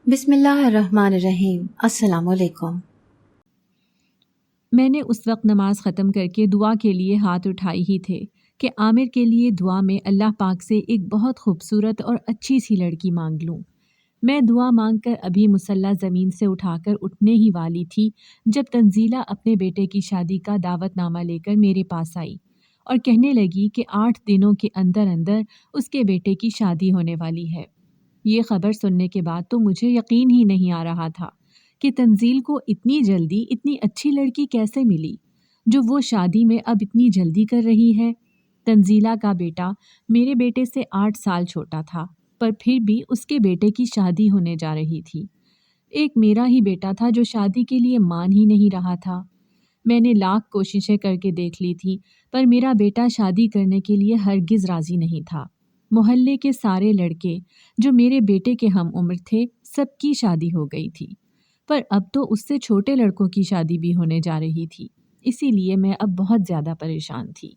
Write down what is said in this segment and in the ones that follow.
بسم اللہ الرحمن الرحیم۔ السلام علیکم۔ میں نے اس وقت نماز ختم کر کے دعا کے لیے ہاتھ اٹھائے ہی تھے کہ عامر کے لیے دعا میں اللہ پاک سے ایک بہت خوبصورت اور اچھی سی لڑکی مانگ لوں۔ میں دعا مانگ کر ابھی مصلی زمین سے اٹھا کر اٹھنے ہی والی تھی جب تنزیلہ اپنے بیٹے کی شادی کا دعوت نامہ لے کر میرے پاس آئی اور کہنے لگی کہ 8 دنوں کے اندر اندر اس کے بیٹے کی شادی ہونے والی ہے۔ یہ خبر سننے کے بعد تو مجھے یقین ہی نہیں آ رہا تھا کہ تنزیل کو اتنی جلدی اتنی اچھی لڑکی کیسے ملی جو وہ شادی میں اب اتنی جلدی کر رہی ہے۔ تنزیلہ کا بیٹا میرے بیٹے سے 8 سال چھوٹا تھا، پر پھر بھی اس کے بیٹے کی شادی ہونے جا رہی تھی۔ ایک میرا ہی بیٹا تھا جو شادی کے لیے مان ہی نہیں رہا تھا۔ میں نے لاکھ کوششیں کر کے دیکھ لی تھی، پر میرا بیٹا شادی کرنے کے لیے ہرگز راضی نہیں تھا۔ محلے کے سارے لڑکے جو میرے بیٹے کے ہم عمر تھے سب کی شادی ہو گئی تھی، پر اب تو اس سے چھوٹے لڑکوں کی شادی بھی ہونے جا رہی تھی، اسی لیے میں اب بہت زیادہ پریشان تھی۔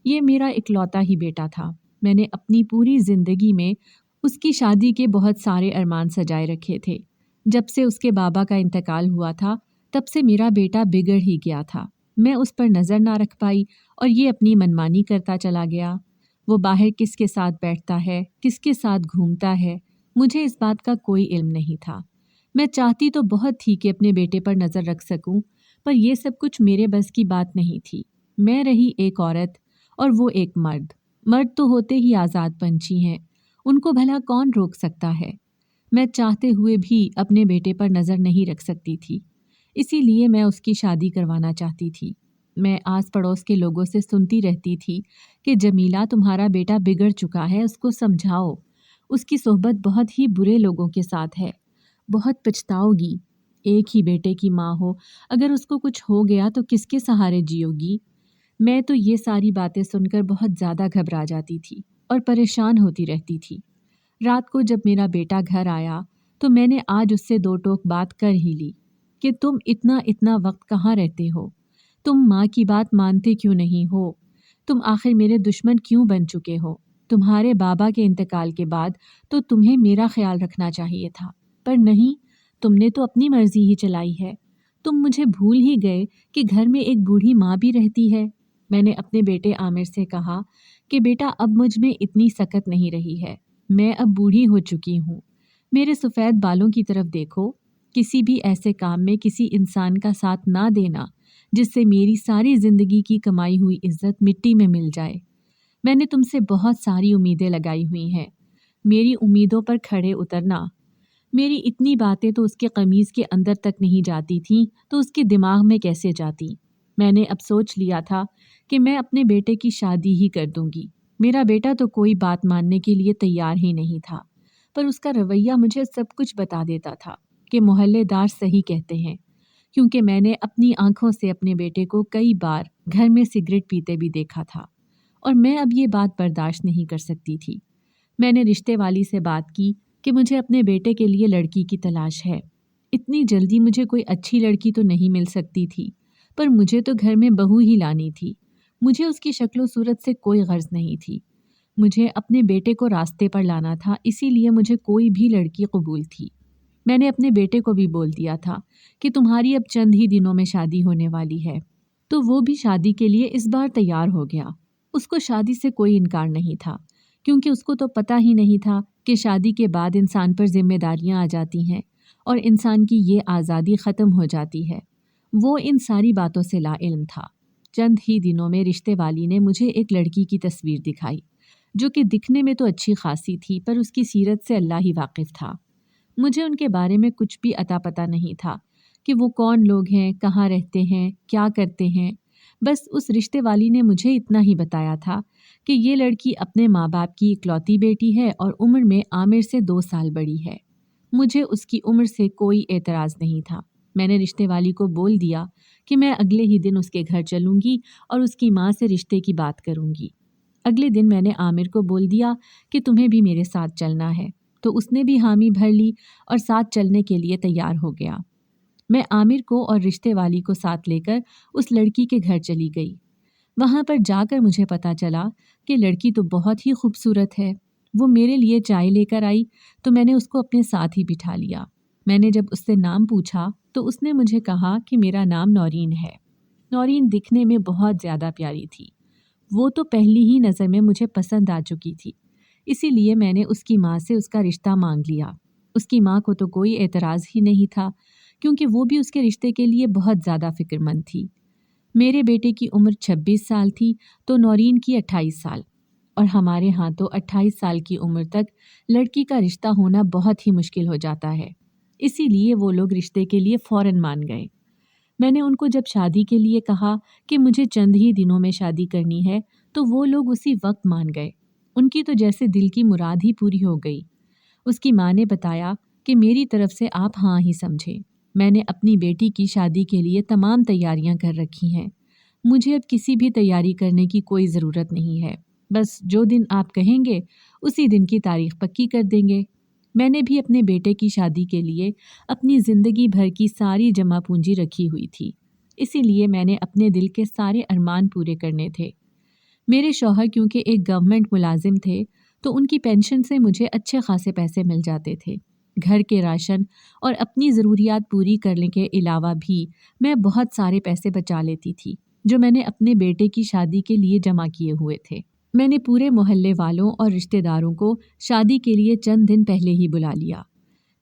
یہ میرا اکلوتا ہی بیٹا تھا۔ میں نے اپنی پوری زندگی میں اس کی شادی کے بہت سارے ارمان سجائے رکھے تھے۔ جب سے اس کے بابا کا انتقال ہوا تھا تب سے میرا بیٹا بگڑ ہی گیا تھا۔ میں اس پر نظر نہ رکھ پائی اور یہ اپنی منمانی کرتا چلا گیا۔ وہ باہر کس کے ساتھ بیٹھتا ہے، کس کے ساتھ گھومتا ہے، مجھے اس بات کا کوئی علم نہیں تھا۔ میں چاہتی تو بہت تھی کہ اپنے بیٹے پر نظر رکھ سکوں، پر یہ سب کچھ میرے بس کی بات نہیں تھی۔ میں رہی ایک عورت اور وہ ایک مرد۔ مرد تو ہوتے ہی آزاد پنچھی ہیں، ان کو بھلا کون روک سکتا ہے؟ میں چاہتے ہوئے بھی اپنے بیٹے پر نظر نہیں رکھ سکتی تھی، اسی لیے میں اس کی شادی کروانا چاہتی تھی۔ میں آس پڑوس کے لوگوں سے سنتی رہتی تھی کہ جمیلہ تمہارا بیٹا بگڑ چکا ہے، اس کو سمجھاؤ، اس کی صحبت بہت ہی برے لوگوں کے ساتھ ہے، بہت پچھتاؤ گی۔ ایک ہی بیٹے کی ماں ہو، اگر اس کو کچھ ہو گیا تو کس کے سہارے جیو گی؟ میں تو یہ ساری باتیں سن کر بہت زیادہ گھبرا جاتی تھی اور پریشان ہوتی رہتی تھی۔ رات کو جب میرا بیٹا گھر آیا تو میں نے آج اس سے 2 ٹوک بات کر ہی لی کہ تم اتنا وقت کہاں رہتے ہو؟ تم ماں کی بات مانتے کیوں نہیں ہو؟ تم آخر میرے دشمن کیوں بن چکے ہو؟ تمہارے بابا کے انتقال کے بعد تو تمہیں میرا خیال رکھنا چاہیے تھا، پر نہیں، تم نے تو اپنی مرضی ہی چلائی ہے۔ تم مجھے بھول ہی گئے کہ گھر میں ایک بوڑھی ماں بھی رہتی ہے۔ میں نے اپنے بیٹے عامر سے کہا کہ بیٹا اب مجھ میں اتنی سکت نہیں رہی ہے، میں اب بوڑھی ہو چکی ہوں۔ میرے سفید بالوں کی طرف دیکھو، کسی بھی ایسے کام میں کسی انسان کا ساتھ نہ دینا جس سے میری ساری زندگی کی کمائی ہوئی عزت مٹی میں مل جائے۔ میں نے تم سے بہت ساری امیدیں لگائی ہوئی ہیں، میری امیدوں پر کھڑے اترنا۔ میری اتنی باتیں تو اس کے قمیض کے اندر تک نہیں جاتی تھیں تو اس کے دماغ میں کیسے جاتی؟ میں نے اب سوچ لیا تھا کہ میں اپنے بیٹے کی شادی ہی کر دوں گی۔ میرا بیٹا تو کوئی بات ماننے کے لیے تیار ہی نہیں تھا، پر اس کا رویہ مجھے سب کچھ بتا دیتا تھا کہ محلے دار صحیح کہتے ہیں، کیونکہ میں نے اپنی آنکھوں سے اپنے بیٹے کو کئی بار گھر میں سگریٹ پیتے بھی دیکھا تھا، اور میں اب یہ بات برداشت نہیں کر سکتی تھی۔ میں نے رشتے والی سے بات کی کہ مجھے اپنے بیٹے کے لیے لڑکی کی تلاش ہے۔ اتنی جلدی مجھے کوئی اچھی لڑکی تو نہیں مل سکتی تھی، پر مجھے تو گھر میں بہو ہی لانی تھی۔ مجھے اس کی شکل و صورت سے کوئی غرض نہیں تھی، مجھے اپنے بیٹے کو راستے پر لانا تھا، اسی لیے مجھے کوئی بھی لڑکی قبول تھی۔ میں نے اپنے بیٹے کو بھی بول دیا تھا کہ تمہاری اب چند ہی دنوں میں شادی ہونے والی ہے، تو وہ بھی شادی کے لیے اس بار تیار ہو گیا۔ اس کو شادی سے کوئی انکار نہیں تھا، کیونکہ اس کو تو پتہ ہی نہیں تھا کہ شادی کے بعد انسان پر ذمہ داریاں آ جاتی ہیں اور انسان کی یہ آزادی ختم ہو جاتی ہے۔ وہ ان ساری باتوں سے لا علم تھا۔ چند ہی دنوں میں رشتے والی نے مجھے ایک لڑکی کی تصویر دکھائی، جو کہ دکھنے میں تو اچھی خاصی تھی، پر اس کی سیرت سے اللہ ہی واقف تھا۔ مجھے ان کے بارے میں کچھ بھی عطا پتہ نہیں تھا کہ وہ کون لوگ ہیں، کہاں رہتے ہیں، کیا کرتے ہیں۔ بس اس رشتے والی نے مجھے اتنا ہی بتایا تھا کہ یہ لڑکی اپنے ماں باپ کی اکلوتی بیٹی ہے اور عمر میں عامر سے 2 سال بڑی ہے۔ مجھے اس کی عمر سے کوئی اعتراض نہیں تھا۔ میں نے رشتے والی کو بول دیا کہ میں اگلے ہی دن اس کے گھر چلوں گی اور اس کی ماں سے رشتے کی بات کروں گی۔ اگلے دن میں نے عامر کو بول دیا کہ تمہیں بھی میرے ساتھ چلنا ہے، تو اس نے بھی حامی بھر لی اور ساتھ چلنے کے لیے تیار ہو گیا۔ میں عامر کو اور رشتے والی کو ساتھ لے کر اس لڑکی کے گھر چلی گئی۔ وہاں پر جا کر مجھے پتہ چلا کہ لڑکی تو بہت ہی خوبصورت ہے۔ وہ میرے لیے چائے لے کر آئی تو میں نے اس کو اپنے ساتھ ہی بٹھا لیا۔ میں نے جب اس سے نام پوچھا تو اس نے مجھے کہا کہ میرا نام نورین ہے۔ نورین دکھنے میں بہت زیادہ پیاری تھی۔ وہ تو پہلی ہی نظر میں مجھے پسند آ چکی تھی، اسی لیے میں نے اس کی ماں سے اس کا رشتہ مانگ لیا۔ اس کی ماں کو تو کوئی اعتراض ہی نہیں تھا کیونکہ وہ بھی اس کے رشتے کے لیے بہت زیادہ فکر مند تھی۔ میرے بیٹے کی عمر 26 سال تھی تو نورین کی 28 سال، اور ہمارے ہاں تو 28 سال کی عمر تک لڑکی کا رشتہ ہونا بہت ہی مشکل ہو جاتا ہے، اسی لیے وہ لوگ رشتے کے لیے فوراً مان گئے۔ میں نے ان کو جب شادی کے لیے کہا کہ مجھے چند ہی دنوں میں شادی کرنی ہے تو وہ لوگ اسی وقت مان گئے۔ ان کی تو جیسے دل کی مراد ہی پوری ہو گئی۔ اس کی ماں نے بتایا کہ میری طرف سے آپ ہاں ہی سمجھیں، میں نے اپنی بیٹی کی شادی کے لیے تمام تیاریاں کر رکھی ہیں، مجھے اب کسی بھی تیاری کرنے کی کوئی ضرورت نہیں ہے، بس جو دن آپ کہیں گے اسی دن کی تاریخ پکی کر دیں گے۔ میں نے بھی اپنے بیٹے کی شادی کے لیے اپنی زندگی بھر کی ساری جمع پونجی رکھی ہوئی تھی، اسی لیے میں نے اپنے دل کے سارے ارمان پورے کرنے تھے۔ میرے شوہر کیونکہ ایک گورنمنٹ ملازم تھے تو ان کی پینشن سے مجھے اچھے خاصے پیسے مل جاتے تھے۔ گھر کے راشن اور اپنی ضروریات پوری کرنے کے علاوہ بھی میں بہت سارے پیسے بچا لیتی تھی جو میں نے اپنے بیٹے کی شادی کے لیے جمع کیے ہوئے تھے۔ میں نے پورے محلے والوں اور رشتہ داروں کو شادی کے لیے چند دن پہلے ہی بلا لیا۔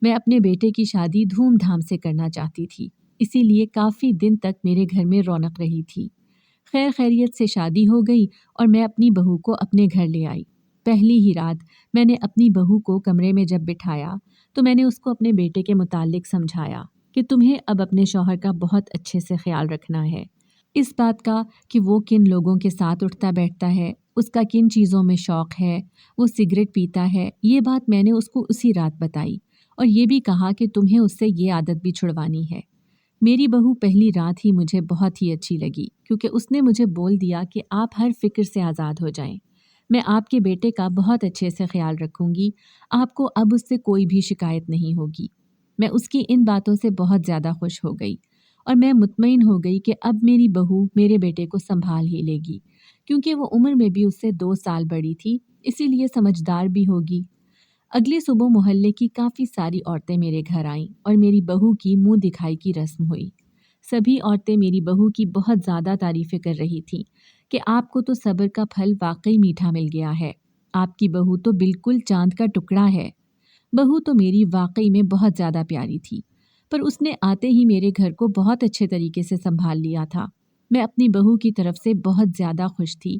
میں اپنے بیٹے کی شادی دھوم دھام سے کرنا چاہتی تھی، اسی لیے کافی دن تک میرے گھر میں رونق رہی تھی۔ خیر خیریت سے شادی ہو گئی اور میں اپنی بہو کو اپنے گھر لے آئی۔ پہلی ہی رات میں نے اپنی بہو کو کمرے میں جب بٹھایا تو میں نے اس کو اپنے بیٹے کے متعلق سمجھایا کہ تمہیں اب اپنے شوہر کا بہت اچھے سے خیال رکھنا ہے، اس بات کا کہ وہ کن لوگوں کے ساتھ اٹھتا بیٹھتا ہے، اس کا کن چیزوں میں شوق ہے، وہ سگریٹ پیتا ہے، یہ بات میں نے اس کو اسی رات بتائی، اور یہ بھی کہا کہ تمہیں اس سے یہ عادت بھی چھڑوانی ہے۔ میری بہو پہلی رات ہی مجھے بہت ہی اچھی لگی کیونکہ اس نے مجھے بول دیا کہ آپ ہر فکر سے آزاد ہو جائیں، میں آپ کے بیٹے کا بہت اچھے سے خیال رکھوں گی، آپ کو اب اس سے کوئی بھی شکایت نہیں ہوگی۔ میں اس کی ان باتوں سے بہت زیادہ خوش ہو گئی اور میں مطمئن ہو گئی کہ اب میری بہو میرے بیٹے کو سنبھال ہی لے گی، کیونکہ وہ عمر میں بھی اس سے 2 سال بڑی تھی، اسی لیے سمجھدار بھی ہوگی۔ اگلی صبح محلے کی کافی ساری عورتیں میرے گھر آئیں اور میری بہو کی منہ دکھائی کی رسم ہوئی۔ سبھی عورتیں میری بہو کی بہت زیادہ تعریفیں کر رہی تھیں کہ آپ کو تو صبر کا پھل واقعی میٹھا مل گیا ہے، آپ کی بہو تو بالکل چاند کا ٹکڑا ہے۔ بہو تو میری واقعی میں بہت زیادہ پیاری تھی، پر اس نے آتے ہی میرے گھر کو بہت اچھے طریقے سے سنبھال لیا تھا۔ میں اپنی بہو کی طرف سے بہت زیادہ خوش تھی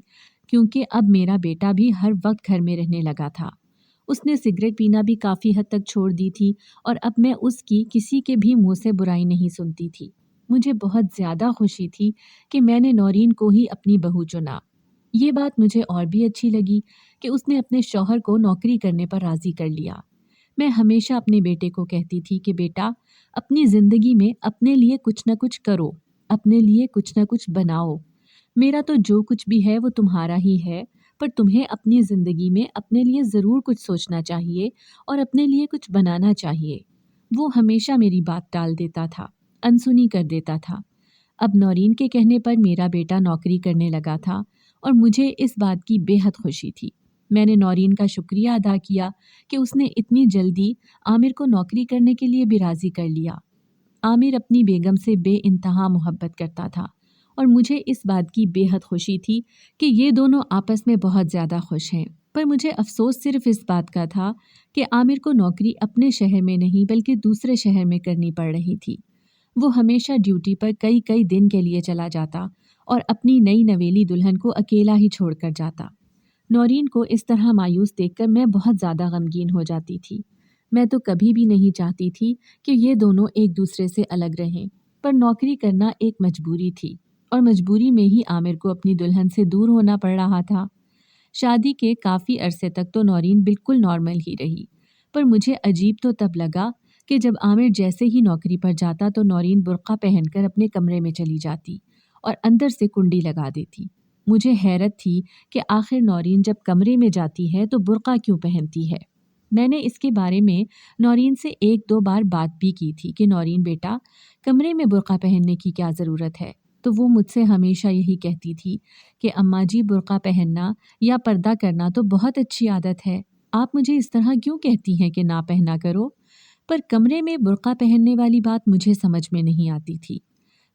کیونکہ اب میرا بیٹا بھی ہر وقت گھر میں رہنے لگا تھا۔ اس نے سگریٹ پینا بھی کافی حد تک چھوڑ دی تھی اور اب میں اس کی کسی کے بھی منہ سے برائی نہیں سنتی تھی۔ مجھے بہت زیادہ خوشی تھی کہ میں نے نورین کو ہی اپنی بہو چنا۔ یہ بات مجھے اور بھی اچھی لگی کہ اس نے اپنے شوہر کو نوکری کرنے پر راضی کر لیا۔ میں ہمیشہ اپنے بیٹے کو کہتی تھی کہ بیٹا، اپنی زندگی میں اپنے لیے کچھ نہ کچھ کرو، اپنے لیے کچھ نہ کچھ بناؤ۔ میرا تو جو کچھ بھی ہے وہ تمہارا ہی ہے، پر تمہیں اپنی زندگی میں اپنے لیے ضرور کچھ سوچنا چاہیے اور اپنے لیے کچھ بنانا چاہیے۔ وہ ہمیشہ میری بات ٹال دیتا تھا، انسنی کر دیتا تھا۔ اب نورین کے کہنے پر میرا بیٹا نوکری کرنے لگا تھا اور مجھے اس بات کی بے حد خوشی تھی۔ میں نے نورین کا شکریہ ادا کیا کہ اس نے اتنی جلدی عامر کو نوکری کرنے کے لیے بھی راضی کر لیا۔ عامر اپنی بیگم سے بے انتہا محبت کرتا تھا اور مجھے اس بات کی بے حد خوشی تھی کہ یہ دونوں آپس میں بہت زیادہ خوش ہیں، پر مجھے افسوس صرف اس بات کا تھا کہ عامر کو نوکری اپنے شہر میں نہیں بلکہ دوسرے شہر میں کرنی پڑ رہی تھی۔ وہ ہمیشہ ڈیوٹی پر کئی دن کے لیے چلا جاتا اور اپنی نئی نویلی دلہن کو اکیلا ہی چھوڑ کر جاتا۔ نورین کو اس طرح مایوس دیکھ کر میں بہت زیادہ غمگین ہو جاتی تھی۔ میں تو کبھی بھی نہیں چاہتی تھی کہ یہ دونوں ایک دوسرے سے الگ رہیں، پر نوکری کرنا ایک مجبوری تھی اور مجبوری میں ہی عامر کو اپنی دلہن سے دور ہونا پڑ رہا تھا۔ شادی کے کافی عرصے تک تو نورین بالکل نارمل ہی رہی، پر مجھے عجیب تو تب لگا کہ جب عامر جیسے ہی نوکری پر جاتا تو نورین برقع پہن کر اپنے کمرے میں چلی جاتی اور اندر سے کنڈی لگا دیتی۔ مجھے حیرت تھی کہ آخر نورین جب کمرے میں جاتی ہے تو برقع کیوں پہنتی ہے۔ میں نے اس کے بارے میں نورین سے 1-2 بار بات بھی کی تھی کہ نورین بیٹا، کمرے میں برقع پہننے کی کیا ضرورت ہے؟ تو وہ مجھ سے ہمیشہ یہی کہتی تھی کہ اماں جی، برقع پہننا یا پردہ کرنا تو بہت اچھی عادت ہے، आप मुझे इस तरह क्यों कहती हैं कि ना पहना करो? पर कमरे में बुर्का पहनने वाली बात मुझे समझ में नहीं आती थी।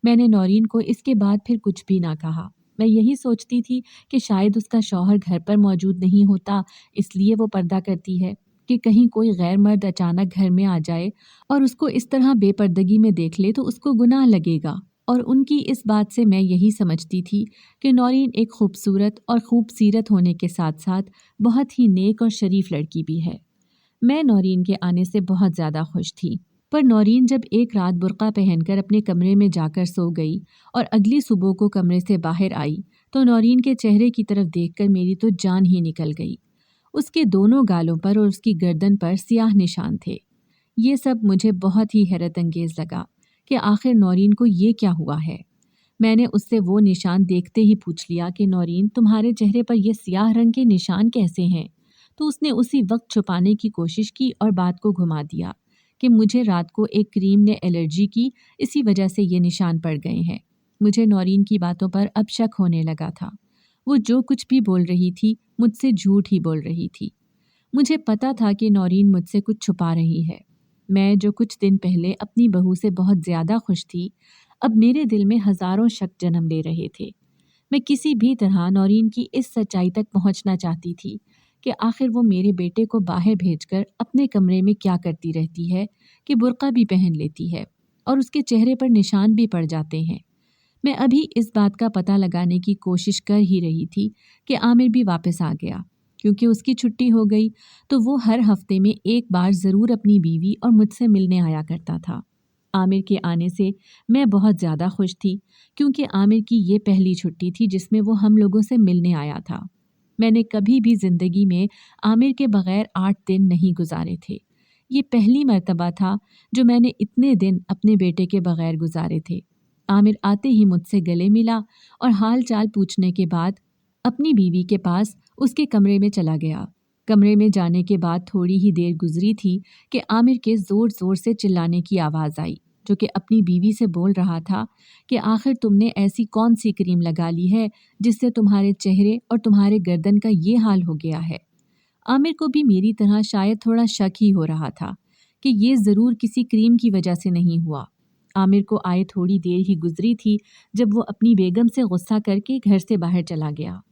मैंने नौरीन को इसके बाद फिर कुछ भी ना कहा। मैं यही सोचती थी कि शायद उसका शौहर घर पर मौजूद नहीं होता, इसलिए वो पर्दा करती है कि कहीं कोई गैर मर्द अचानक घर में आ जाए और उसको इस तरह बेपर्दगी में देख ले तो उसको गुनाह लगेगा। और उनकी इस बात से मैं यही समझती थी कि नौरीन एक खूबसूरत और खूबसीरत होने के साथ साथ बहुत ही नेक और शरीफ लड़की भी है। मैं नौरीन के आने से बहुत ज़्यादा खुश थी। पर नौरीन जब एक रात बुर्का पहनकर अपने कमरे में जाकर सो गई और अगली सुबह को कमरे से बाहर आई तो नौरीन के चेहरे की तरफ देखकर मेरी तो जान ही निकल गई। उसके दोनों गालों पर और उसकी गर्दन पर सियाह निशान थे। ये सब मुझे बहुत ही हैरत अंगेज लगा कि आखिर नौरीन को ये क्या हुआ है। मैंने उससे वो निशान देखते ही पूछ लिया कि नौरीन, तुम्हारे चेहरे पर ये सियाह रंग के निशान कैसे हैं? तो उसने उसी वक्त छुपाने की कोशिश की और बात को घुमा दिया कि मुझे रात को एक क्रीम ने एलर्जी की, इसी वजह से ये निशान पड़ गए हैं। मुझे नौरीन की बातों पर अब शक होने लगा था। वो जो कुछ भी बोल रही थी मुझसे झूठ ही बोल रही थी। मुझे पता था कि नौरीन मुझसे कुछ छुपा रही है। मैं जो कुछ दिन पहले अपनी बहू से बहुत ज़्यादा खुश थी, अब मेरे दिल में हज़ारों शक जन्म ले रहे थे। मैं किसी भी तरह नौरीन की इस सच्चाई तक पहुंचना चाहती थी कि आखिर वो मेरे बेटे को बाहर भेजकर अपने कमरे में क्या करती रहती है कि बुर्का भी पहन लेती है और उसके चेहरे पर निशान भी पड़ जाते हैं। मैं अभी इस बात का पता लगाने की कोशिश कर ही रही थी कि आमिर भी वापस आ गया। क्योंकि उसकी छुट्टी हो गई तो वो हर हफ्ते में एक बार ज़रूर अपनी बीवी और मुझसे मिलने आया करता था। आमिर के आने से मैं बहुत ज़्यादा खुश थी क्योंकि आमिर की ये पहली छुट्टी थी जिसमें वो हम लोगों से मिलने आया था। मैंने कभी भी ज़िंदगी में आमिर के बग़ैर 8 दिन नहीं गुजारे थे। ये पहली मर्तबा था जो मैंने इतने दिन अपने बेटे के बग़ैर गुजारे थे। आमिर आते ही मुझसे गले मिला और हाल चाल पूछने के बाद अपनी बीवी के पास उसके कमरे में चला गया। कमरे में जाने के बाद थोड़ी ही देर गुजरी थी कि आमिर के ज़ोर ज़ोर से चिल्लाने की आवाज़ आई, जो कि अपनी बीवी से बोल रहा था कि आखिर तुमने ऐसी कौन सी क्रीम लगा ली है जिससे तुम्हारे चेहरे और तुम्हारे गर्दन का ये हाल हो गया है। आमिर को भी मेरी तरह शायद थोड़ा शक ही हो रहा था कि ये ज़रूर किसी क्रीम की वजह से नहीं हुआ। आमिर को आए थोड़ी देर ही गुजरी थी जब वो अपनी बेगम से गुस्सा करके घर से बाहर चला गया।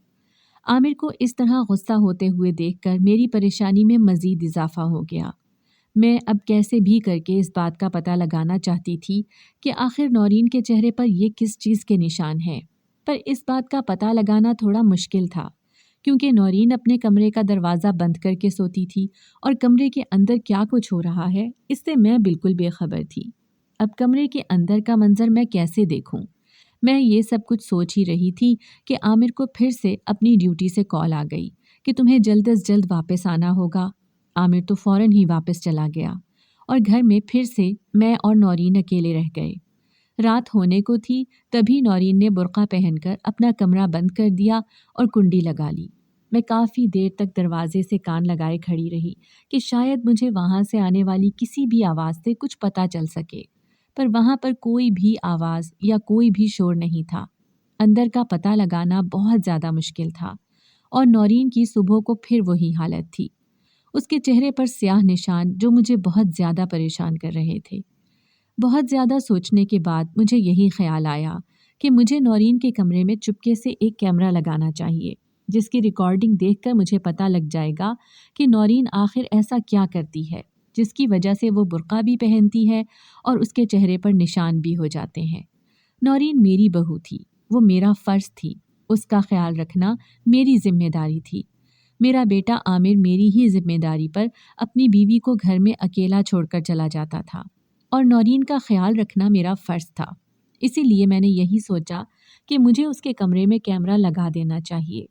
आमिर को इस तरह गुस्सा होते हुए देखकर मेरी परेशानी में मज़ीद इजाफा हो गया। मैं अब कैसे भी करके इस बात का पता लगाना चाहती थी कि आखिर नौरीन के चेहरे पर ये किस चीज़ के निशान हैं। पर इस बात का पता लगाना थोड़ा मुश्किल था क्योंकि नौरीन अपने कमरे का दरवाज़ा बंद करके सोती थी और कमरे के अंदर क्या कुछ हो रहा है इससे मैं बिल्कुल बेखबर थी। अब कमरे के अंदर का मंजर मैं कैसे देखूं? मैं ये सब कुछ सोच ही रही थी कि आमिर को फिर से अपनी ड्यूटी से कॉल आ गई कि तुम्हें जल्द से जल्द वापस आना होगा। आमिर तो फ़ौरन ही वापस चला गया और घर में फिर से मैं और नौरीन अकेले रह गए। रात होने को थी तभी नौरीन ने बुर्का पहनकर अपना कमरा बंद कर दिया और कुंडी लगा ली। मैं काफ़ी देर तक दरवाजे से कान लगाए खड़ी रही कि शायद मुझे वहाँ से आने वाली किसी भी आवाज़ से कुछ पता चल सके, पर वहाँ पर कोई भी आवाज़ या कोई भी शोर नहीं था। अंदर का पता लगाना बहुत ज़्यादा मुश्किल था और नौरीन की सुबह को फिर वही हालत थी। उसके चेहरे पर स्याह निशान जो मुझे बहुत ज़्यादा परेशान कर रहे थे। बहुत ज़्यादा सोचने के बाद मुझे यही ख्याल आया कि मुझे नौरीन के कमरे में चुपके से एक कैमरा लगाना चाहिए जिसकी रिकॉर्डिंग देखकर मुझे पता लग जाएगा कि नौरीन आखिर ऐसा क्या करती है जिसकी वजह से वो बुर्का भी पहनती है और उसके चेहरे पर निशान भी हो जाते हैं। नौरीन मेरी बहू थी, वो मेरा फ़र्ज़ थी, उसका ख्याल रखना मेरी जिम्मेदारी थी। मेरा बेटा आमिर मेरी ही जिम्मेदारी पर अपनी बीवी को घर में अकेला छोड़कर चला जाता था और नौरीन का ख्याल रखना मेरा फ़र्ज़ था। इसीलिए मैंने यही सोचा कि मुझे उसके कमरे में कैमरा लगा देना चाहिए,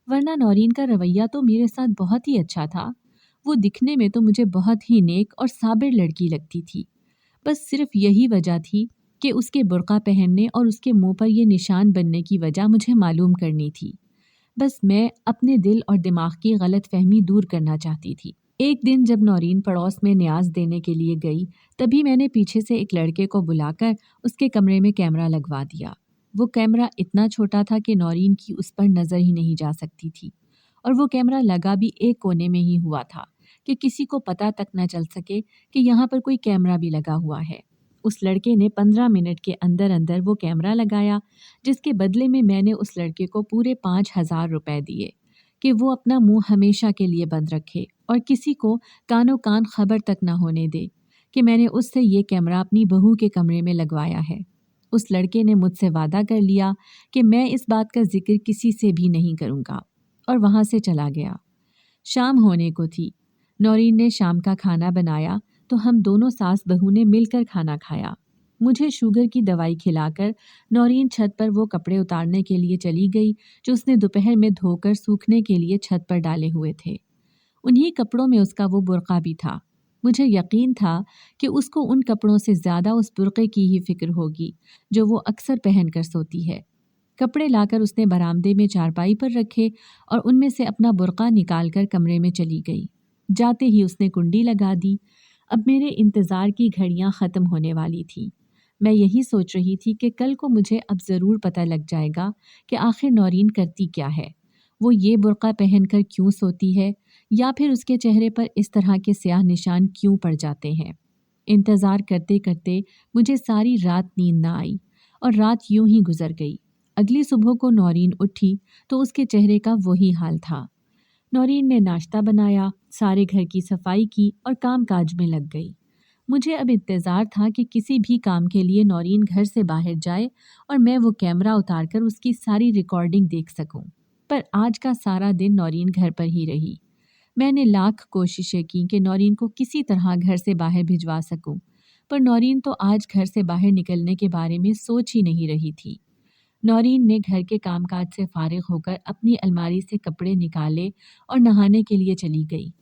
वरना नौरीन का रवैया तो मेरे साथ बहुत ही अच्छा था। वो दिखने में तो मुझे बहुत ही नेक और साबिर लड़की लगती थी। बस सिर्फ यही वजह थी कि उसके बुर्का पहनने और उसके मुंह पर ये निशान बनने की वजह मुझे मालूम करनी थी। बस मैं अपने दिल और दिमाग की गलत फहमी दूर करना चाहती थी। एक दिन जब नौरीन पड़ोस में न्याज देने के लिए गई तभी मैंने पीछे से एक लड़के को बुलाकर उसके कमरे में कैमरा लगवा दिया। वो कैमरा इतना छोटा था कि नौरीन की उस पर नज़र ही नहीं जा सकती थी और वो कैमरा लगा भी एक कोने में ही हुआ था कि किसी को पता तक न चल सके कि यहाँ पर कोई कैमरा भी लगा हुआ है। उस लड़के ने 15 मिनट के अंदर अंदर वो कैमरा लगाया, जिसके बदले में मैंने उस लड़के को पूरे 5,000 रुपए दिए कि वो अपना मुंह हमेशा के लिए बंद रखे और किसी को कानो कान खबर तक न होने दे कि मैंने उससे ये कैमरा अपनी बहू के कमरे में लगवाया है। उस लड़के ने मुझसे वादा कर लिया कि मैं इस बात का जिक्र किसी से भी नहीं करूँगा और वहाँ से चला गया। शाम होने को थी। नौरीन ने शाम का खाना बनाया तो हम दोनों सास बहू ने मिलकर खाना खाया। मुझे शुगर की दवाई खिलाकर नौरीन छत पर वो कपड़े उतारने के लिए चली गई जो उसने दोपहर में धोकर सूखने के लिए छत पर डाले हुए थे। उन्हीं कपड़ों में उसका वो बुर्का भी था। मुझे यकीन था कि उसको उन कपड़ों से ज़्यादा उस बुर्के की ही फिक्र होगी जो वो अक्सर पहन कर सोती है। कपड़े लाकर उसने बरामदे में चारपाई पर रखे और उनमें से अपना बुर्का निकालकर कमरे में चली गई। जाते ही उसने कुंडी लगा दी। अब मेरे इंतज़ार की घड़ियां ख़त्म होने वाली थीं। मैं यही सोच रही थी कि कल को मुझे अब ज़रूर पता लग जाएगा कि आखिर नौरीन करती क्या है, वो ये बुर्का पहनकर क्यों सोती है, या फिर उसके चेहरे पर इस तरह के स्याह निशान क्यों पड़ जाते हैं। इंतज़ार करते करते मुझे सारी रात नींद न आई और रात यूं ही गुजर गई। अगली सुबह को नौरीन उठी तो उसके चेहरे का वही हाल था। नौरीन ने नाश्ता बनाया, सारे घर की सफाई की और काम काज में लग गई। मुझे अब इंतज़ार था कि किसी भी काम के लिए नौरीन घर से बाहर जाए और मैं वो कैमरा उतारकर उसकी सारी रिकॉर्डिंग देख सकूं। पर आज का सारा दिन नौरीन घर पर ही रही। मैंने लाख कोशिशें की कि नौरीन को किसी तरह घर से बाहर भिजवा सकूं, पर नौरीन तो आज घर से बाहर निकलने के बारे में सोच ही नहीं रही थी। नौरीन ने घर के कामकाज से फारिग होकर अपनी अलमारी से कपड़े निकाले और नहाने के लिए चली गई।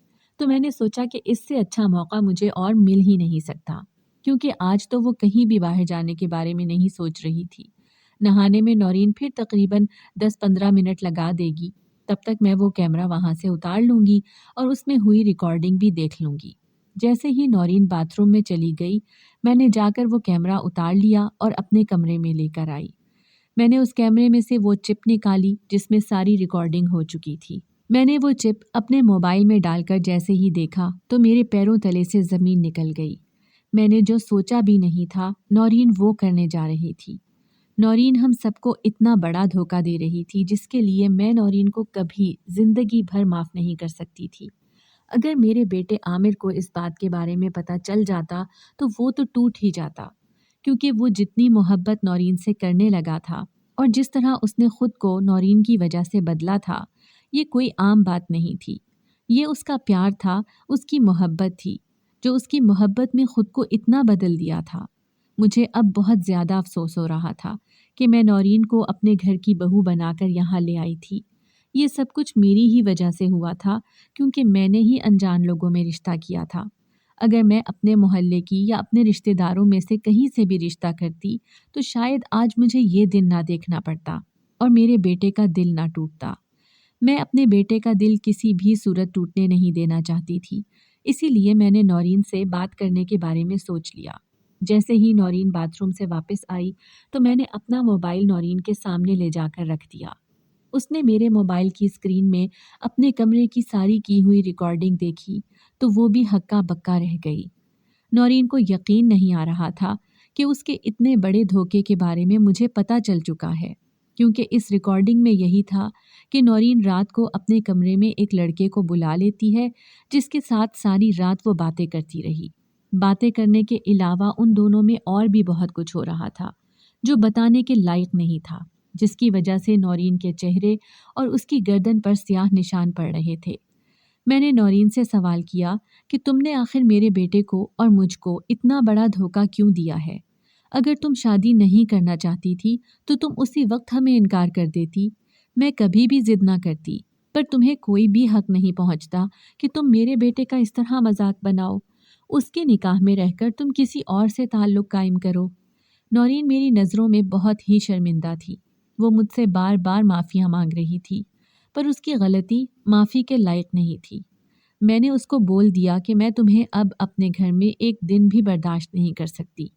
तो मैंने सोचा कि इससे अच्छा मौका मुझे और मिल ही नहीं सकता, क्योंकि आज तो वो कहीं भी बाहर जाने के बारे में नहीं सोच रही थी। नहाने में नौरीन फिर तकरीबन 10-15 मिनट लगा देगी। तब तक मैं वो कैमरा वहाँ से उतार लूँगी और उसमें हुई रिकॉर्डिंग भी देख लूँगी। जैसे ही नौरीन बाथरूम में चली गई, मैंने जाकर वो कैमरा उतार लिया और अपने कमरे में लेकर आई। मैंने उस कैमरे में से वो चिप निकाली जिसमें सारी रिकॉर्डिंग हो चुकी थी। मैंने वो चिप अपने मोबाइल में डालकर जैसे ही देखा तो मेरे पैरों तले से ज़मीन निकल गई। मैंने जो सोचा भी नहीं था, नौरीन वो करने जा रही थी। नौरीन हम सबको इतना बड़ा धोखा दे रही थी जिसके लिए मैं नौरीन को कभी ज़िंदगी भर माफ़ नहीं कर सकती थी। अगर मेरे बेटे आमिर को इस बात के बारे में पता चल जाता तो वो तो टूट ही जाता, क्योंकि वो जितनी मोहब्बत नौरीन से करने लगा था और जिस तरह उसने खुद को नौरीन की वजह से बदला था, ये कोई आम बात नहीं थी। ये उसका प्यार था, उसकी मोहब्बत थी, जो उसकी मोहब्बत में खुद को इतना बदल दिया था। मुझे अब बहुत ज़्यादा अफसोस हो रहा था कि मैं नौरीन को अपने घर की बहू बनाकर यहाँ ले आई थी। ये सब कुछ मेरी ही वजह से हुआ था, क्योंकि मैंने ही अनजान लोगों में रिश्ता किया था। अगर मैं अपने मोहल्ले की या अपने रिश्तेदारों में से कहीं से भी रिश्ता करती तो शायद आज मुझे ये दिन ना देखना पड़ता और मेरे बेटे का दिल ना टूटता। मैं अपने बेटे का दिल किसी भी सूरत टूटने नहीं देना चाहती थी, इसीलिए मैंने नौरीन से बात करने के बारे में सोच लिया। जैसे ही नौरीन बाथरूम से वापस आई तो मैंने अपना मोबाइल नौरीन के सामने ले जाकर रख दिया। उसने मेरे मोबाइल की स्क्रीन में अपने कमरे की सारी की हुई रिकॉर्डिंग देखी तो वो भी हक्का बक्का रह गई। नौरीन को यकीन नहीं आ रहा था कि उसके इतने बड़े धोखे के बारे में मुझे पता चल चुका है, क्योंकि इस रिकॉर्डिंग में यही था कि नौरीन रात को अपने कमरे में एक लड़के को बुला लेती है जिसके साथ सारी रात वो बातें करती रही। बातें करने के अलावा उन दोनों में और भी बहुत कुछ हो रहा था जो बताने के लायक नहीं था, जिसकी वजह से नौरीन के चेहरे और उसकी गर्दन पर स्याह निशान पड़ रहे थे। मैंने नौरीन से सवाल किया कि तुमने आखिर मेरे बेटे को और मुझको इतना बड़ा धोखा क्यों दिया है? अगर तुम शादी नहीं करना चाहती थी तो तुम उसी वक्त हमें इनकार कर देती। मैं कभी भी जिद ना करती, पर तुम्हें कोई भी हक नहीं पहुंचता कि तुम मेरे बेटे का इस तरह मजाक बनाओ। उसके निकाह में रहकर तुम किसी और से ताल्लुक़ कायम करो। नौरीन मेरी नज़रों में बहुत ही शर्मिंदा थी। वो मुझसे बार बार माफ़ियाँ मांग रही थी, पर उसकी गलती माफ़ी के लायक नहीं थी। मैंने उसको बोल दिया कि मैं तुम्हें अब अपने घर में एक दिन भी बर्दाश्त नहीं कर सकती।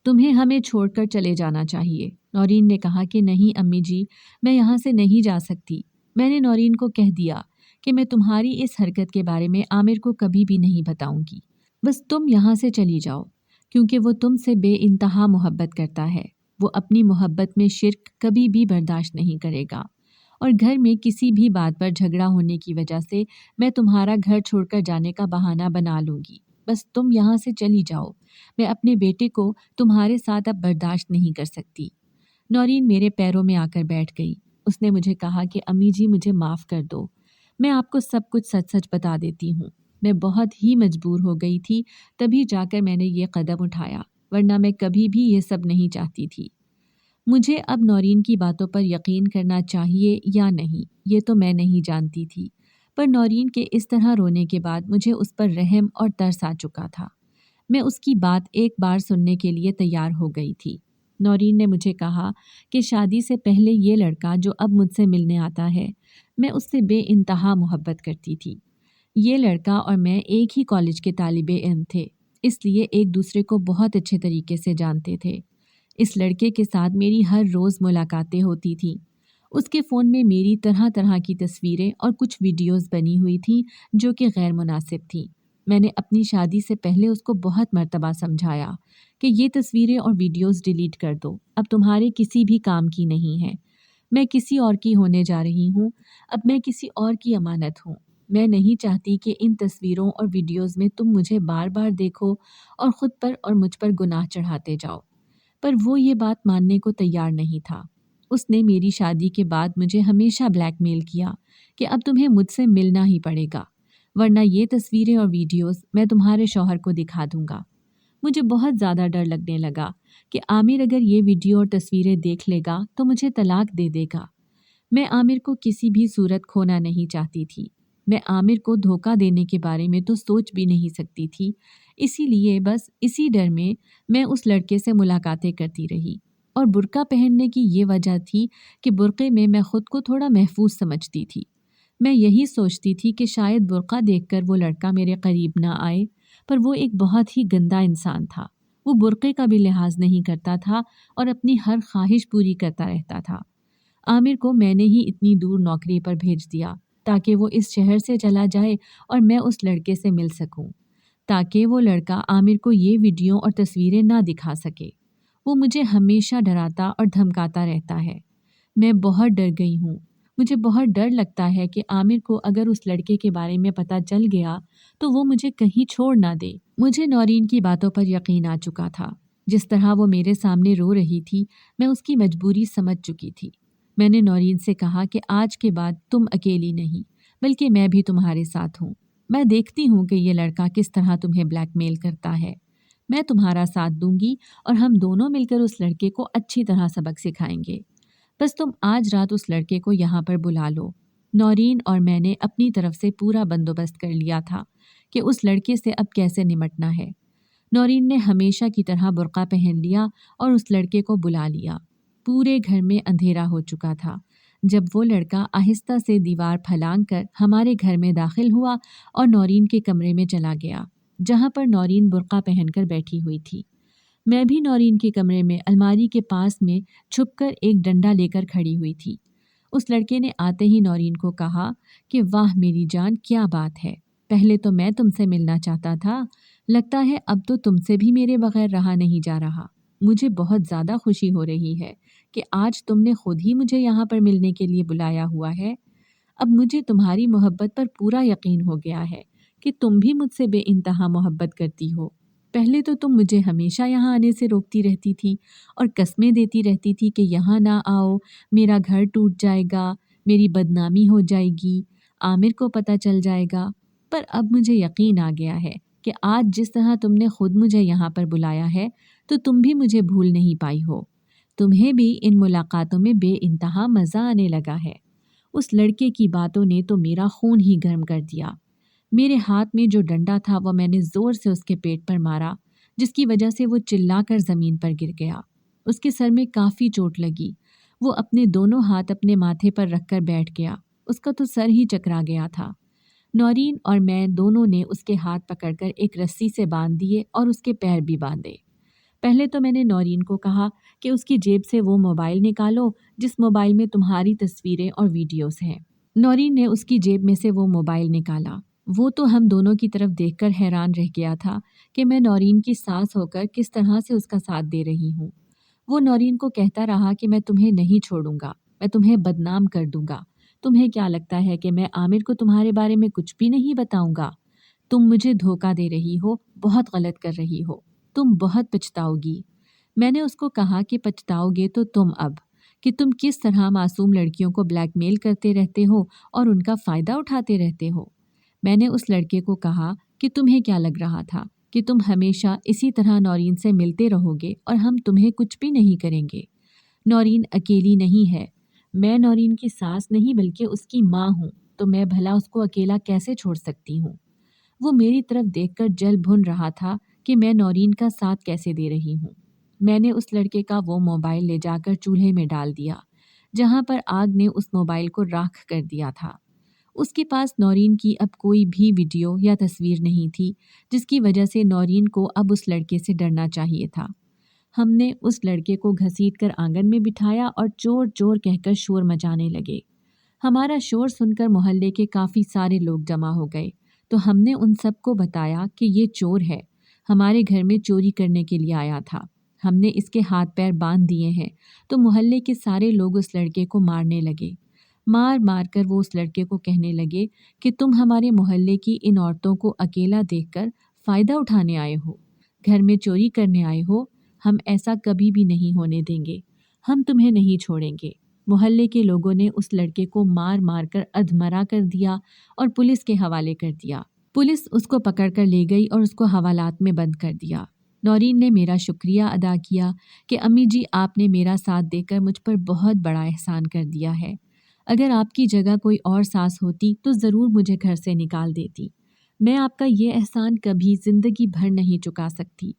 तुम्हें हमें छोड़कर चले जाना चाहिए। नौरीन ने कहा कि नहीं अम्मी जी, मैं यहाँ से नहीं जा सकती। मैंने नौरीन को कह दिया کہ मैं तुम्हारी इस हरकत के बारे में आमिर को कभी भी नहीं बताऊंगी। बस तुम यहाँ से चली जाओ, क्योंकि वो तुमसे बेइंतहा मोहब्बत करता है। वो अपनी मोहब्बत में शिर्क कभी भी बर्दाश्त नहीं करेगा, और घर में किसी भी बात पर झगड़ा होने की वजह से मैं तुम्हारा घर छोड़कर जाने का बहाना बना लूँगी। बस तुम यहाँ से चली जाओ। मैं अपने बेटे को तुम्हारे साथ अब बर्दाश्त नहीं कर सकती। नौरीन मेरे पैरों में आकर बैठ गई। उसने मुझे कहा कि अम्मी जी, मुझे माफ़ कर दो। मैं आपको सब कुछ सच-सच बता देती हूँ। मैं बहुत ही मजबूर हो गई थी, तभी जाकर मैंने ये कदम उठाया, वरना मैं कभी भी ये सब नहीं चाहती थी। मुझे अब नौरीन की बातों पर यकीन करना चाहिए या नहीं, ये तो मैं नहीं जानती थी। पर नौरीन के इस तरह रोने के बाद मुझे उस पर रहम और तरस आ चुका था। मैं उसकी बात एक बार सुनने के लिए तैयार हो गई थी। नौरीन ने मुझे कहा कि शादी से पहले ये लड़का जो अब मुझसे मिलने आता है, मैं उससे बेइंतहा मोहब्बत करती थी। ये लड़का और मैं एक ही कॉलेज के तालिबे इल्म थे, इसलिए एक दूसरे को बहुत अच्छे तरीके से जानते थे। इस लड़के के साथ मेरी हर रोज़ मुलाकातें होती थीं। उसके फ़ोन में मेरी तरह तरह की तस्वीरें और कुछ वीडियोस बनी हुई थीं जो कि गैर मुनासिब थीं। मैंने अपनी शादी से पहले उसको बहुत मर्तबा समझाया कि ये तस्वीरें और वीडियोस डिलीट कर दो, अब तुम्हारे किसी भी काम की नहीं है। मैं किसी और की होने जा रही हूँ, अब मैं किसी और की अमानत हूँ। मैं नहीं चाहती कि इन तस्वीरों और वीडियोस में तुम मुझे बार बार देखो और ख़ुद पर और मुझ पर गुनाह चढ़ाते जाओ। पर वो ये बात मानने को तैयार नहीं था। उसने मेरी शादी के बाद मुझे हमेशा ब्लैकमेल किया कि अब तुम्हें मुझसे मिलना ही पड़ेगा, वरना ये तस्वीरें और वीडियोस मैं तुम्हारे शौहर को दिखा दूंगा। मुझे बहुत ज़्यादा डर लगने लगा कि आमिर अगर ये वीडियो और तस्वीरें देख लेगा तो मुझे तलाक दे देगा। मैं आमिर को किसी भी सूरत खोना नहीं चाहती थी। मैं आमिर को धोखा देने के बारे में तो सोच भी नहीं सकती थी। इसीलिए बस इसी डर में मैं उस लड़के से मुलाकातें करती रही, और बुर्का पहनने की ये वजह थी कि बुर्के में मैं खुद को थोड़ा महफूज समझती थी। मैं यही सोचती थी कि शायद बुर्का देखकर वो लड़का मेरे करीब ना आए, पर वो एक बहुत ही गंदा इंसान था। वो बुर्के का भी लिहाज नहीं करता था और अपनी हर ख्वाहिश पूरी करता रहता था। आमिर को मैंने ही इतनी दूर नौकरी पर भेज दिया ताकि वो इस शहर से चला जाए और मैं उस लड़के से मिल सकूं, ताकि वो लड़का आमिर को ये वीडियो और तस्वीरें ना दिखा सके। वो मुझे हमेशा डराता और धमकाता रहता है। मैं बहुत डर गई हूँ। मुझे बहुत डर लगता है कि आमिर को अगर उस लड़के के बारे में पता चल गया तो वो मुझे कहीं छोड़ ना दे। मुझे नौरीन की बातों पर यकीन आ चुका था। जिस तरह वो मेरे सामने रो रही थी, मैं उसकी मजबूरी समझ चुकी थी। मैंने नौरीन से कहा कि आज के बाद तुम अकेली नहीं, बल्कि मैं भी तुम्हारे साथ हूँ। मैं देखती हूँ कि ये लड़का किस तरह तुम्हें ब्लैकमेल करता है। मैं तुम्हारा साथ दूंगी और हम दोनों मिलकर उस लड़के को अच्छी तरह सबक सिखाएंगे। बस तुम आज रात उस लड़के को यहाँ पर बुला लो। नौरीन और मैंने अपनी तरफ से पूरा बंदोबस्त कर लिया था कि उस लड़के से अब कैसे निमटना है। नौरीन ने हमेशा की तरह बुर्का पहन लिया और उस लड़के को बुला लिया। पूरे घर में अंधेरा हो चुका था जब वो लड़का आहिस्ता से दीवार फलांग कर हमारे घर में दाखिल हुआ और नौरीन के कमरे में चला गया, जहाँ पर नौरीन बुर्का पहनकर बैठी हुई थी। मैं भी नौरीन के कमरे में अलमारी के पास में छुपकर एक डंडा लेकर खड़ी हुई थी। उस लड़के ने आते ही नौरीन को कहा कि वाह मेरी जान, क्या बात है, पहले तो मैं तुमसे मिलना चाहता था, लगता है अब तो तुमसे भी मेरे बगैर रहा नहीं जा रहा। मुझे बहुत ज़्यादा खुशी हो रही है कि आज तुमने खुद ही मुझे यहाँ पर मिलने के लिए बुलाया हुआ है। अब मुझे तुम्हारी मोहब्बत पर पूरा यकीन हो गया है कि तुम भी मुझसे बेइंतहा मोहब्बत करती हो। पहले तो तुम मुझे हमेशा यहाँ आने से रोकती रहती थी और कस्में देती रहती थी कि यहाँ ना आओ, मेरा घर टूट जाएगा, मेरी बदनामी हो जाएगी, आमिर को पता चल जाएगा। पर अब मुझे यकीन आ गया है कि आज जिस तरह तुमने खुद मुझे यहाँ पर बुलाया है तो तुम भी मुझे भूल नहीं पाई हो। तुम्हें भी इन मुलाकातों में बेइंतहा मज़ा आने लगा है। उस लड़के की बातों ने तो मेरा खून ही गर्म कर दिया। मेरे हाथ में जो डंडा था वो मैंने ज़ोर से उसके पेट पर मारा, जिसकी वजह से वो चिल्लाकर ज़मीन पर गिर गया। उसके सर में काफ़ी चोट लगी। वो अपने दोनों हाथ अपने माथे पर रखकर बैठ गया। उसका तो सर ही चकरा गया था। नौरीन और मैं दोनों ने उसके हाथ पकड़कर एक रस्सी से बांध दिए और उसके पैर भी बांधे। पहले तो मैंने नौरीन को कहा कि उसकी जेब से वो मोबाइल निकालो जिस मोबाइल में तुम्हारी तस्वीरें और वीडियोस हैं। नौरीन ने उसकी जेब में से वो मोबाइल निकाला। वो तो हम दोनों की तरफ देखकर हैरान रह गया था कि मैं नौरीन की सास होकर किस तरह से उसका साथ दे रही हूँ। वो नौरीन को कहता रहा कि मैं तुम्हें नहीं छोड़ूंगा, मैं तुम्हें बदनाम कर दूंगा। तुम्हें क्या लगता है कि मैं आमिर को तुम्हारे बारे में कुछ भी नहीं बताऊंगा? तुम मुझे धोखा दे रही हो, बहुत गलत कर रही हो, तुम बहुत पछताओगी। मैंने उसको कहा कि पछताओगे तो तुम अब, कि तुम किस तरह मासूम लड़कियों को ब्लैकमेल करते रहते हो और उनका फ़ायदा उठाते रहते हो। मैंने उस लड़के को कहा कि तुम्हें क्या लग रहा था कि तुम हमेशा इसी तरह नौरीन से मिलते रहोगे और हम तुम्हें कुछ भी नहीं करेंगे। नौरीन अकेली नहीं है, मैं नौरीन की सास नहीं बल्कि उसकी माँ हूँ, तो मैं भला उसको अकेला कैसे छोड़ सकती हूँ? वो मेरी तरफ देखकर जल भुन रहा था कि मैं नौरीन का साथ कैसे दे रही हूँ। मैंने उस लड़के का वो मोबाइल ले जाकर चूल्हे में डाल दिया, जहाँ पर आग ने उस मोबाइल को राख कर दिया था। उसके पास नौरीन की अब कोई भी वीडियो या तस्वीर नहीं थी, जिसकी वजह से नौरीन को अब उस लड़के से डरना चाहिए था। हमने उस लड़के को घसीटकर आंगन में बिठाया और चोर चोर कहकर शोर मचाने लगे। हमारा शोर सुनकर मोहल्ले के काफ़ी सारे लोग जमा हो गए, तो हमने उन सबको बताया कि ये चोर है, हमारे घर में चोरी करने के लिए आया था। हमने इसके हाथ पैर बांध दिए हैं। तो मोहल्ले के सारे लोग उस लड़के को मारने लगे। मार मार कर वो उस लड़के को कहने लगे कि तुम हमारे मोहल्ले की इन औरतों को अकेला देखकर फ़ायदा उठाने आए हो, घर में चोरी करने आए हो। हम ऐसा कभी भी नहीं होने देंगे, हम तुम्हें नहीं छोड़ेंगे। मोहल्ले के लोगों ने उस लड़के को मार मार कर अधमरा कर दिया और पुलिस के हवाले कर दिया। पुलिस उसको पकड़ कर ले गई और उसको हवालात में बंद कर दिया। नौरीन ने मेरा शुक्रिया अदा किया कि अम्मी जी, आपने मेरा साथ देकर मुझ पर बहुत बड़ा एहसान कर दिया है। अगर आपकी जगह कोई और सास होती तो ज़रूर मुझे घर से निकाल देती। मैं आपका ये एहसान कभी ज़िंदगी भर नहीं चुका सकती।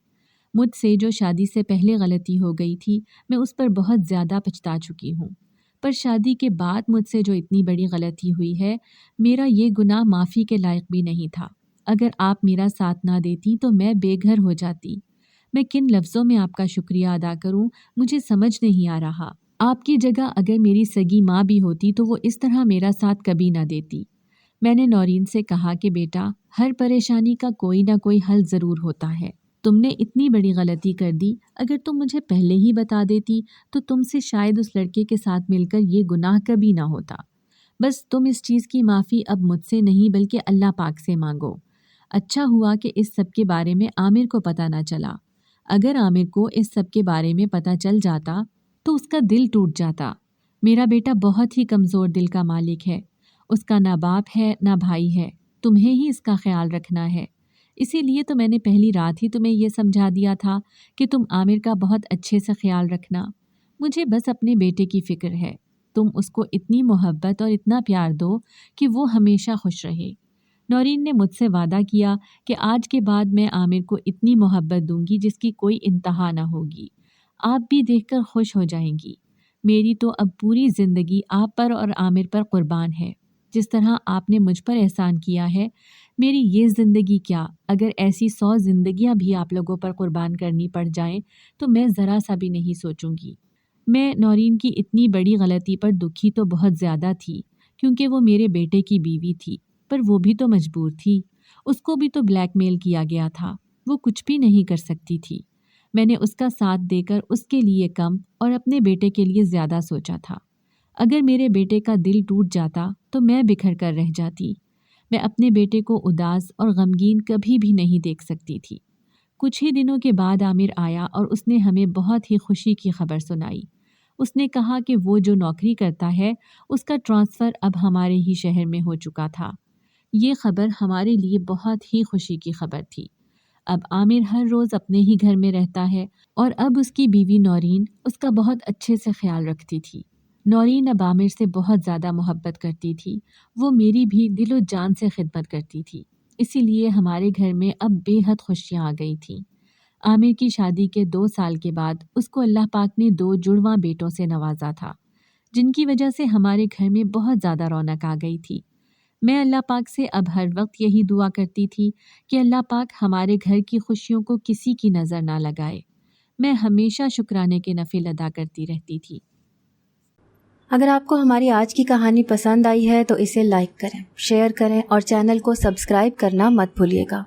मुझसे जो शादी से पहले गलती हो गई थी, मैं उस पर बहुत ज़्यादा पछता चुकी हूँ। पर शादी के बाद मुझसे जो इतनी बड़ी गलती हुई है, मेरा ये गुनाह माफ़ी के लायक भी नहीं था। अगर आप मेरा साथ ना देती तो मैं बेघर हो जाती। मैं किन लफ्ज़ों में आपका शुक्रिया अदा करूं, मुझे समझ नहीं आ रहा। आपकी जगह अगर मेरी सगी माँ भी होती तो वो इस तरह मेरा साथ कभी ना देती। मैंने नौरीन से कहा कि बेटा, हर परेशानी का कोई ना कोई हल ज़रूर होता है। तुमने इतनी बड़ी गलती कर दी, अगर तुम मुझे पहले ही बता देती तो तुमसे शायद उस लड़के के साथ मिलकर ये गुनाह कभी ना होता। बस तुम इस चीज़ की माफ़ी अब मुझसे नहीं बल्कि अल्लाह पाक से मांगो। अच्छा हुआ कि इस सब के बारे में आमिर को पता ना चला। अगर आमिर को इस सब के बारे में पता चल जाता तो उसका दिल टूट जाता। मेरा बेटा बहुत ही कमज़ोर दिल का मालिक है। उसका ना बाप है ना भाई है। तुम्हें ही इसका ख्याल रखना है। इसीलिए तो मैंने पहली रात ही तुम्हें ये समझा दिया था कि तुम आमिर का बहुत अच्छे से ख्याल रखना। मुझे बस अपने बेटे की फ़िक्र है। तुम उसको इतनी मोहब्बत और इतना प्यार दो कि वो हमेशा खुश रहे। नौरीन ने मुझसे वादा किया कि आज के बाद मैं आमिर को इतनी मोहब्बत दूंगी जिसकी कोई इंतहा ना होगी। आप भी देखकर खुश हो जाएंगी। मेरी तो अब पूरी ज़िंदगी आप पर और आमिर पर कुर्बान है। जिस तरह आपने मुझ पर एहसान किया है, मेरी ये ज़िंदगी क्या, अगर ऐसी 100 ज़िंदगियाँ भी आप लोगों पर कुर्बान करनी पड़ जाएं तो मैं ज़रा सा भी नहीं सोचूंगी। मैं नौरीन की इतनी बड़ी गलती पर दुखी तो बहुत ज़्यादा थी, क्योंकि वो मेरे बेटे की बीवी थी, पर वो भी तो मजबूर थी। उसको भी तो ब्लैकमेल किया गया था, वो कुछ भी नहीं कर सकती थी। मैंने उसका साथ देकर उसके लिए कम और अपने बेटे के लिए ज़्यादा सोचा था। अगर मेरे बेटे का दिल टूट जाता तो मैं बिखर कर रह जाती। मैं अपने बेटे को उदास और गमगीन कभी भी नहीं देख सकती थी। कुछ ही दिनों के बाद आमिर आया और उसने हमें बहुत ही खुशी की खबर सुनाई। उसने कहा कि वो जो नौकरी करता है उसका ट्रांसफ़र अब हमारे ही शहर में हो चुका था। ये खबर हमारे लिए बहुत ही खुशी की खबर थी। अब आमिर हर रोज़ अपने ही घर में रहता है और अब उसकी बीवी नौरीन उसका बहुत अच्छे से ख्याल रखती थी। नौरीन अब आमिर से बहुत ज़्यादा मोहब्बत करती थी। वो मेरी भी दिलो जान से खिदमत करती थी। इसीलिए हमारे घर में अब बेहद खुशियाँ आ गई थीं। आमिर की शादी के 2 साल के बाद उसको अल्लाह पाक ने 2 जुड़वां बेटों से नवाजा था, जिनकी वजह से हमारे घर में बहुत ज़्यादा रौनक आ गई थी। मैं अल्लाह पाक से अब हर वक्त यही दुआ करती थी कि अल्लाह पाक हमारे घर की खुशियों को किसी की नज़र ना लगाए। मैं हमेशा शुक्राने के नफ़िल अदा करती रहती थी। اگر آپ کو ہماری آج کی کہانی پسند آئی ہے تو اسے لائک کریں، شیئر کریں اور چینل کو سبسکرائب کرنا مت بھولیے گا۔